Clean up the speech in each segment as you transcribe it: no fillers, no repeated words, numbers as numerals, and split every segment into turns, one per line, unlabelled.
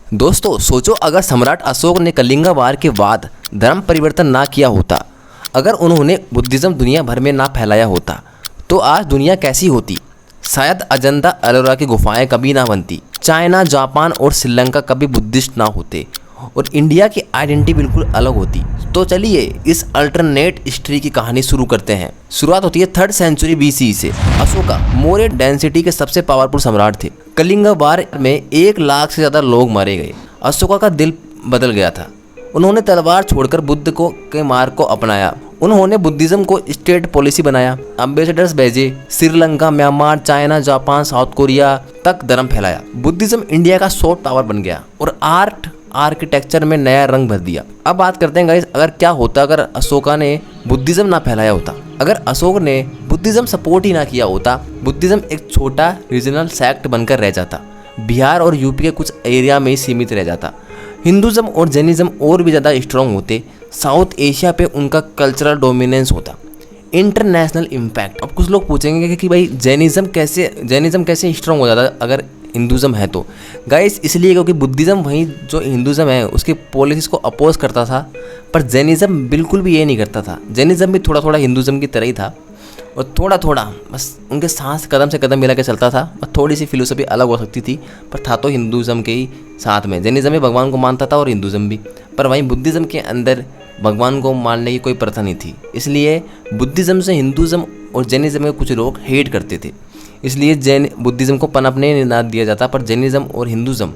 दोस्तों सोचो, अगर सम्राट अशोक ने कलिंगा वार के बाद धर्म परिवर्तन ना किया होता, अगर उन्होंने बुद्धिज़्म दुनिया भर में ना फैलाया होता, तो आज दुनिया कैसी होती। शायद अजंता एलोरा की गुफाएं कभी ना बनती, चाइना, जापान और श्रीलंका कभी बुद्धिस्ट ना होते, और इंडिया की आइडेंटिटी बिल्कुल अलग होती। तो चलिए इस अल्टरनेट हिस्ट्री की कहानी शुरू करते हैं। शुरुआत होती है 3rd सेंचुरी BC से। अशोका मौर्य डेंसिटी के सबसे पावरफुल सम्राट थे। कलिंगा वार में 1 लाख से ज़्यादा लोग मारे गए। अशोका का दिल बदल गया था। उन्होंने तलवार छोड़कर बुद्ध के मार्ग को अपनाया। उन्होंने बुद्धिज़्म को स्टेट पॉलिसी बनाया, एम्बेसडर्स भेजे, Sri Lanka, Myanmar, China, Japan, south Korea तक धर्म फैलाया। बुद्धिज़्म इंडिया का सॉफ्ट पावर बन गया और आर्किटेक्चर में नया रंग भर दिया। अब बात करते हैं गाइस, अगर क्या होता अगर अशोका ने बुद्धिज़्म ना फैलाया होता। अगर अशोक ने बुद्धिज़्म सपोर्ट ही ना किया होता, बुद्धिज़्म एक छोटा रीजनल सेक्ट बनकर रह जाता, बिहार और यूपी के कुछ एरिया में ही सीमित रह जाता। हिंदुज़्म और जैनिज़्म और भी ज़्यादा स्ट्रॉन्ग होते, साउथ एशिया पे उनका कल्चरल डोमिनेंस होता। International impact. अब कुछ लोग पूछेंगे कि भाई जैनिज़्म कैसे स्ट्रॉन्ग हो जाता अगर हिंदुज़्म है तो। गाइस इसलिए क्योंकि बुद्धिज़्म वहीं जो हिंदुज़्म है उसकी पॉलिसीज़ को अपोज करता था, पर जैनिज़्म बिल्कुल भी ये नहीं करता था। जैनिज़्म भी थोड़ा थोड़ा हिंदुज़्म की तरह ही था, और थोड़ा थोड़ा बस उनके सांस कदम से कदम मिला के चलता था, और थोड़ी सी फिलोसफी अलग हो सकती थी, पर था तो हिंदुज़्म के ही साथ में। जैनिज़्म भी भगवान को मानता था और हिंदुज़्म भी, पर वहीं बुद्धिज़्म के अंदर भगवान को मानने की कोई प्रथा नहीं थी। इसलिए बुद्धिज़्म से हिंदुज़्म और जैनिज़्म के कुछ लोग हेट करते थे, इसलिए बुद्धिज़्म को पनपने ना दिया जाता, पर जैनिज़्म और हिंदुज़्म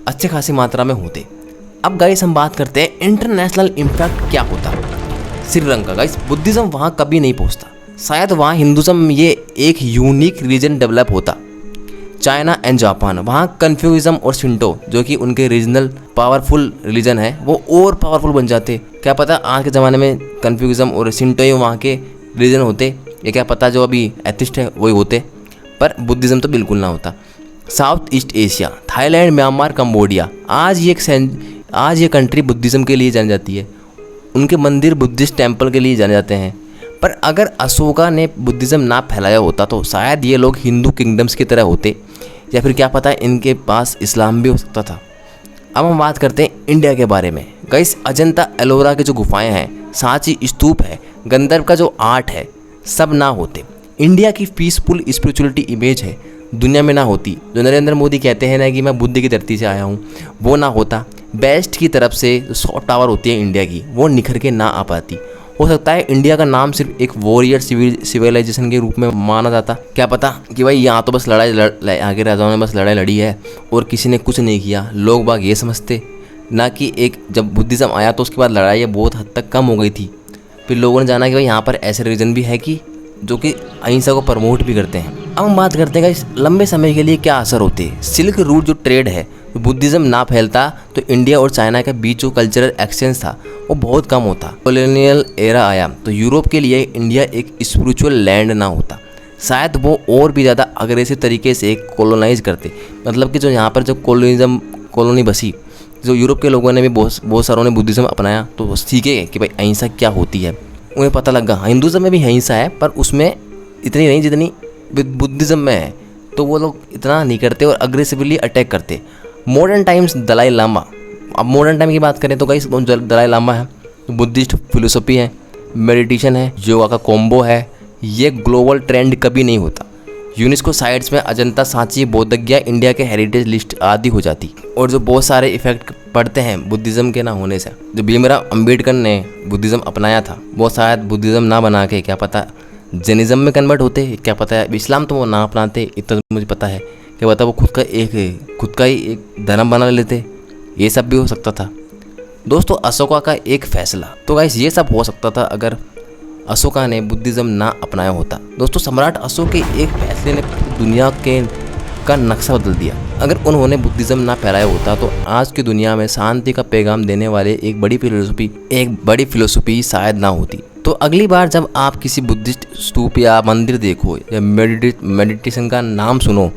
अच्छे खासी मात्रा में होते। अब गाइस हम बात करते हैं इंटरनेशनल इम्पैक्ट क्या होता। श्रीलंका गाइस, बुद्धिज़्म वहाँ कभी नहीं पहुँचता, शायद वहाँ हिंदुज़्म ये एक यूनिक रीजन डेवलप होता। चाइना एंड जापान, वहाँ कन्फ्यूज़म और शिंटो जो कि उनके रीजनल पावरफुल रिलीजन है वो और पावरफुल बन जाते। क्या पता आज के ज़माने में कन्फ्यूज़म और शिंटो ही वहाँ के रिलीजन होते, या क्या पता जो अभी एथिस्ट है वही होते, पर बुद्धिज़्म तो बिल्कुल ना होता। South east Asia, Thailand, Myanmar, Cambodia, आज ये कंट्री बुद्धिज़्म के लिए जानी जाती है। उनके मंदिर बुद्धिस्ट टेम्पल के लिए जाने जाते हैं। पर अगर अशोका ने बुद्धिज़्म ना फैलाया होता तो शायद ये लोग हिंदू किंगडम्स की तरह होते, या फिर क्या पता इनके पास इस्लाम भी हो सकता था। अब हम बात करते हैं इंडिया के बारे में। गाइस अजंता एलोरा की जो गुफाएं हैं, सांची स्तूप है, गंधर्व का जो आर्ट है, सब ना होते, इंडिया की पीसफुल स्पिरिचुअलिटी इमेज है दुनिया में ना होती, जो नरेंद्र मोदी कहते हैं ना कि मैं बुद्ध की धरती से आया हूँ, वो ना होता, बेस्ट की तरफ से सॉफ्ट पावर होती है इंडिया की, वो निखर के ना आ पाती। हो सकता है इंडिया का नाम सिर्फ एक वॉरियर सिविलाइजेशन के रूप में माना जाता। क्या पता कि भाई यहाँ तो बस आगे राजाओं ने बस लड़ाई लड़ी है और किसी ने कुछ नहीं किया, लोग बाग ये समझते ना कि एक जब बुद्धिज़्म आया तो उसके बाद लड़ाई बहुत हद तक कम हो गई थी। फिर लोगों ने जाना कि भाई यहाँ पर ऐसे रीजन भी है कि जो कि अहिंसा को प्रमोट भी करते हैं। अब हम बात करते हैं इस लंबे समय के लिए क्या असर होते हैं। सिल्क रूट जो ट्रेड है, तो बुद्धिज़्म ना फैलता तो इंडिया और चाइना के बीच जो कल्चरल एक्सचेंज था वो बहुत कम होता। कॉलोनियल एरा आया तो यूरोप के लिए इंडिया एक स्पिरिचुअल लैंड ना होता, शायद वो और भी ज़्यादा अग्रेसिव तरीके से कोलोनाइज करते। मतलब कि जो यहाँ पर जो कॉलोनी बसी, जो यूरोप के लोगों ने भी बहुत सारों ने बुद्धिज़्म अपनाया तो वो सीखे कि भाई अहिंसा क्या होती है। उन्हें पता लगा हिंदुज़्म में भी अहिंसा है, पर उसमें इतनी नहीं जितनी बुद्धिज़्म में है, तो वो लोग इतना नहीं करते और अग्रेसिवली अटैक करते। Modern times Dalai Lama. अब मॉडर्न टाइम की बात करें तो गाइस दलाई लामा है, बुद्धिस्ट फिलोसफी है, मेडिटेशन है, योगा का कॉम्बो है। ये ग्लोबल ट्रेंड कभी नहीं होता। यूनेस्को साइट्स में अजंता, सांची, बोधगया इंडिया के हेरिटेज लिस्ट आदि हो जाती, और जो बहुत सारे इफेक्ट पड़ते हैं बुद्धिज़्म के ना होने से। जो भीमराव अम्बेडकर ने बुद्धिज़्म अपनाया था वो शायद बुद्धिज़्म ना बना के क्या पता जैनिज़्म में कन्वर्ट होते, क्या पता है इस्लाम तो वो ना अपनाते, इतना मुझे पता है। क्या पता वो खुद का ही एक धर्म बना लेते, ये सब भी हो सकता था। दोस्तों अशोका का एक फैसला, तो गाइस ये सब हो सकता था अगर अशोका ने बुद्धिज़्म ना अपनाया होता। दोस्तों सम्राट अशोक के एक फैसले ने दुनिया का नक्शा बदल दिया। अगर उन्होंने बुद्धिज़्म ना फैलाया होता तो आज की दुनिया में शांति का पैगाम देने वाले एक बड़ी फिलोसफी शायद ना होती। तो अगली बार जब आप किसी बुद्धिस्ट स्तूप या मंदिर देखो या मेडिटेशन का नाम सुनो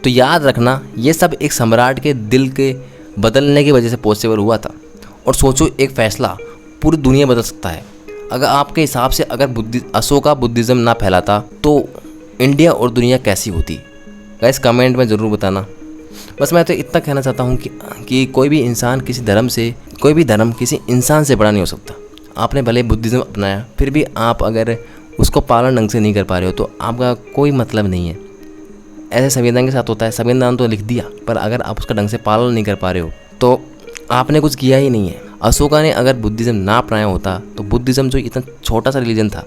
तो याद रखना ये सब एक सम्राट के दिल के बदलने की वजह से पॉसिबल हुआ था। और सोचो एक फ़ैसला पूरी दुनिया बदल सकता है। अगर आपके हिसाब से अगर अशोका बुद्धिज़्म ना फैलाता तो इंडिया और दुनिया कैसी होती? गाइस कमेंट में ज़रूर बताना। बस मैं तो इतना कहना चाहता हूँ कि कोई भी इंसान किसी धर्म से, कोई भी धर्म किसी इंसान से बड़ा नहीं हो सकता। आपने भले बुद्धिज़्म अपनाया, फिर भी आप अगर उसको पालन ढंग से नहीं कर पा रहे हो तो आपका कोई मतलब नहीं है। ऐसे संविधान के साथ होता है, संविधान तो लिख दिया, पर अगर आप उसका ढंग से पालन नहीं कर पा रहे हो तो आपने कुछ किया ही नहीं है। अशोका ने अगर बुद्धिज़्म ना अपनाया होता तो बुद्धिज़्म जो इतना छोटा सा रिलीजन था,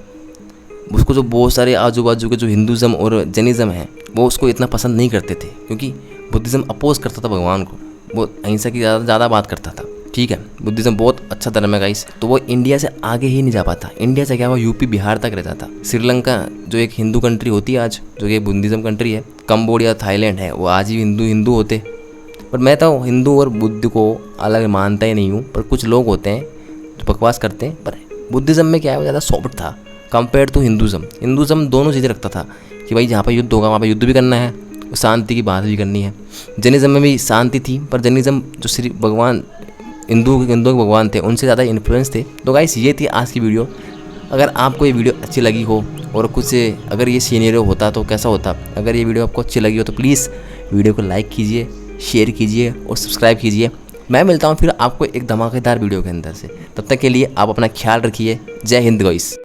उसको जो बहुत सारे आजू बाजू के जो हिंदुज़्म और जैनिज़्म है वो उसको इतना पसंद नहीं करते थे, क्योंकि बुद्धिज़्म अपोज करता था भगवान को, वो अहिंसा की ज़्यादा बात करता था। ठीक है, बुद्धिज़्म बहुत अच्छा धर्म है गाइस, तो वो इंडिया से आगे ही नहीं जा पाता। इंडिया से क्या, वो यूपी बिहार तक रहता था। श्रीलंका जो एक हिंदू कंट्री होती है आज, जो कि बुद्धिज़्म कंट्री है, कंबोडिया, थाईलैंड है, वो आज ही हिंदू होते। पर मैं तो हिंदू और बुद्ध को अलग मानता ही नहीं हूँ, पर कुछ लोग होते हैं जो बकवास करते हैं। पर बुद्धिज़्म में क्या है, वो ज़्यादा सॉफ्ट था कंपेयर टू हिंदुज़्म दोनों चीज़ें रखता था कि भाई जहाँ पर युद्ध होगा वहाँ पर युद्ध भी करना है, शांति की बात भी करनी है। जैनिज़्म में भी शांति थी, पर जैनिज़्म जो श्री भगवान हिंदुओं के भगवान थे उनसे ज़्यादा इन्फ्लुएंस थे। तो गाइस ये थी आज की वीडियो। अगर आपको ये वीडियो अच्छी लगी हो और कुछ अगर ये सीनियर होता तो कैसा होता, अगर ये वीडियो आपको अच्छी लगी हो तो प्लीज़ वीडियो को लाइक कीजिए, शेयर कीजिए और सब्सक्राइब कीजिए। मैं मिलता हूँ फिर आपको एक धमाकेदार वीडियो के अंदर से। तब तक के लिए आप अपना ख्याल रखिए। जय हिंद गाइस।